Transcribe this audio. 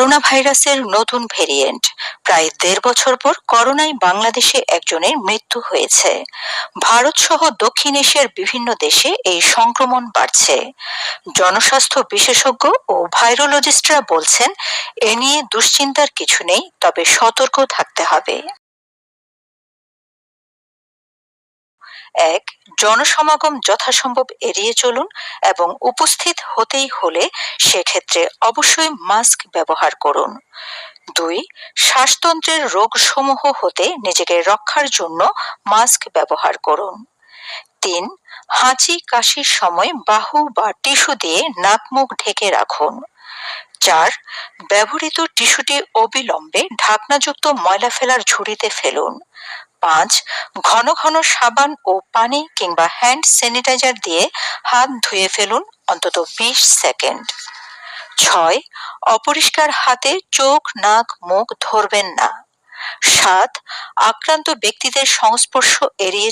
Corona ভাইরাসের নতুন variant. প্রায় ১.৫ বছর পর করোনায় বাংলাদেশে একজনের মৃত্যু হয়েছে। ভারত সহ দক্ষিণ এশিয়ার বিভিন্ন দেশে এই সংক্রমণ বাড়ছে। জনস্বাস্থ্য বিশেষজ্ঞ ও ভাইরোলজিস্টরা বলছেন, এ নিয়ে দুশ্চিন্তার কিছু নেই, তবে সতর্ক থাকতে হবে। ১. জনসমাগম যথাসম্ভব এড়িয়ে চলুন এবং উপস্থিত হতেই হলে সেক্ষেত্রে অবশ্যই মাস্ক ব্যবহার করুন। ২. শ্বাসতন্ত্রের রোগসমূহ হতে নিজেকে রক্ষার জন্য মাস্ক ব্যবহার করুন। ৩. হাঁচি কাশির সময় বাহু বা টিস্যু দিয়ে নাক মুখ ঢেকে রাখুন। ৪. ব্যবহৃত টিস্যুটি অবিলম্বে ঢাকনাযুক্ত ময়লা ফেলার ঝুড়িতে ফেলুন। ৫. ঘন ঘন সাবান ও পানি কিংবা হ্যান্ড স্যানিটাইজার দিয়ে হাত ধুয়ে ফেলুন অন্তত ২০ সেকেন্ড। ৬. অপরিষ্কার হাতে চোখ নাক মুখ ধরবেন না। ৭. আক্রান্ত ব্যক্তিদের সংস্পর্শ এড়িয়ে